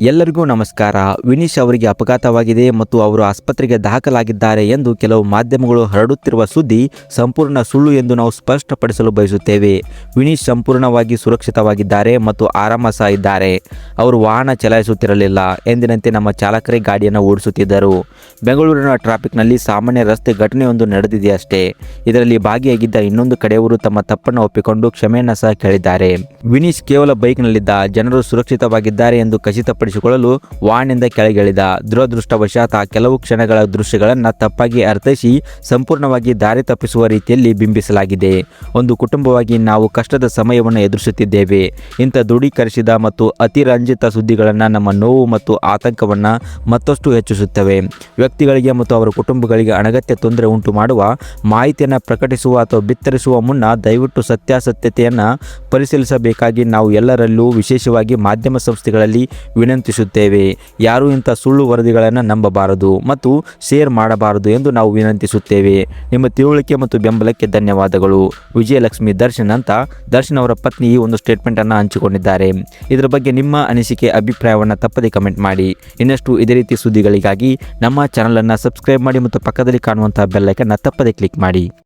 ಎಲ್ಲರಿಗೂ ನಮಸ್ಕಾರ. ವಿನೀಶ್ ಅವರಿಗೆ ಅಪಘಾತವಾಗಿದೆ ಮತ್ತು ಅವರು ಆಸ್ಪತ್ರೆಗೆ ದಾಖಲಾಗಿದ್ದಾರೆ ಎಂದು ಕೆಲವು ಮಾಧ್ಯಮಗಳು ಹರಡುತ್ತಿರುವ ಸುದ್ದಿ ಸಂಪೂರ್ಣ ಸುಳ್ಳು ಎಂದು ನಾವು ಸ್ಪಷ್ಟಪಡಿಸಲು ಬಯಸುತ್ತೇವೆ. ವಿನೀಶ್ ಸಂಪೂರ್ಣವಾಗಿ ಸುರಕ್ಷಿತವಾಗಿದ್ದಾರೆ ಮತ್ತು ಆರಾಮ ಸಹ ಇದ್ದಾರೆ. ಅವರು ವಾಹನ ಚಲಾಯಿಸುತ್ತಿರಲಿಲ್ಲ. ಎಂದಿನಂತೆ ನಮ್ಮ ಚಾಲಕರೇ ಗಾಡಿಯನ್ನು ಓಡಿಸುತ್ತಿದ್ದರು. ಬೆಂಗಳೂರಿನ ಟ್ರಾಫಿಕ್ನಲ್ಲಿ ಸಾಮಾನ್ಯ ರಸ್ತೆ ಘಟನೆಯೊಂದು ನಡೆದಿದೆಯಷ್ಟೇ. ಇದರಲ್ಲಿ ಭಾಗಿಯಾಗಿದ್ದ ಇನ್ನೊಂದು ಕಡೆಯವರು ತಮ್ಮ ತಪ್ಪನ್ನು ಒಪ್ಪಿಕೊಂಡು ಕ್ಷಮೆಯನ್ನು ಸಹ ಕೇಳಿದ್ದಾರೆ. ವಿನೀಶ್ ಕೇವಲ ಬೈಕ್ನಲ್ಲಿದ್ದ. ಜನರು ಸುರಕ್ಷಿತವಾಗಿದ್ದಾರೆ ಎಂದು ಖಚಿತಪಡಿಸಿಕೊಳ್ಳಲು ವಾಹನದಿಂದ ಕೆಳಗಿಳಿದ. ದುರದೃಷ್ಟವಶಾತ್ ಆ ಕೆಲವು ಕ್ಷಣಗಳ ದೃಶ್ಯಗಳನ್ನು ತಪ್ಪಾಗಿ ಅರ್ಥೈಸಿ ಸಂಪೂರ್ಣವಾಗಿ ದಾರಿ ತಪ್ಪಿಸುವ ರೀತಿಯಲ್ಲಿ ಬಿಂಬಿಸಲಾಗಿದೆ. ಒಂದು ಕುಟುಂಬವಾಗಿ ನಾವು ಕಷ್ಟದ ಸಮಯವನ್ನು ಎದುರಿಸುತ್ತಿದ್ದೇವೆ. ಇಂಥ ದೃಢೀಕರಿಸಿದ ಮತ್ತು ಅತಿರಂಜಿತ ಸುದ್ದಿಗಳನ್ನು ನಮ್ಮ ನೋವು ಮತ್ತು ಆತಂಕವನ್ನು ಮತ್ತಷ್ಟು ಹೆಚ್ಚಿಸುತ್ತವೆ. ವ್ಯಕ್ತಿಗಳಿಗೆ ಮತ್ತು ಅವರ ಕುಟುಂಬಗಳಿಗೆ ಅನಗತ್ಯ ತೊಂದರೆ ಉಂಟು ಮಾಡುವ ಮಾಹಿತಿಯನ್ನು ಪ್ರಕಟಿಸುವ ಅಥವಾ ಬಿತ್ತರಿಸುವ ಮುನ್ನ ದಯವಿಟ್ಟು ಸತ್ಯಾಸತ್ಯತೆಯನ್ನು ಪರಿಶೀಲಿಸಬೇಕಾಗಿ ನಾವು ಎಲ್ಲರಲ್ಲೂ ವಿಶೇಷವಾಗಿ ಮಾಧ್ಯಮ ಸಂಸ್ಥೆಗಳಲ್ಲಿ ವಿನಂತಿಸುತ್ತೇವೆ. ಯಾರೂ ಇಂಥ ಸುಳ್ಳು ವರದಿಗಳನ್ನು ನಂಬಬಾರದು ಮತ್ತು ಶೇರ್ ಮಾಡಬಾರದು ಎಂದು ನಾವು ವಿನಂತಿಸುತ್ತೇವೆ. ನಿಮ್ಮ ತಿಳುವಳಿಕೆ ಮತ್ತು ಬೆಂಬಲಕ್ಕೆ ಧನ್ಯವಾದಗಳು. ವಿಜಯಲಕ್ಷ್ಮಿ ದರ್ಶನ್ ಅಂತ ದರ್ಶನ್ ಅವರ ಪತ್ನಿ ಈ ಒಂದು ಸ್ಟೇಟ್ಮೆಂಟನ್ನು ಹಂಚಿಕೊಂಡಿದ್ದಾರೆ. ಇದರ ಬಗ್ಗೆ ನಿಮ್ಮ ಅನಿಸಿಕೆ ಅಭಿಪ್ರಾಯವನ್ನು ತಪ್ಪದೆ ಕಮೆಂಟ್ ಮಾಡಿ. ಇನ್ನಷ್ಟು ಇದೇ ರೀತಿ ಸುದ್ದಿಗಳಿಗಾಗಿ ನಮ್ಮ ಚಾನಲನ್ನು ಸಬ್ಸ್ಕ್ರೈಬ್ ಮಾಡಿ ಮತ್ತು ಪಕ್ಕದಲ್ಲಿ ಕಾಣುವಂತಹ ಬೆಲ್ ಐಕಾನ್ ತಪ್ಪದೆ ಕ್ಲಿಕ್ ಮಾಡಿ.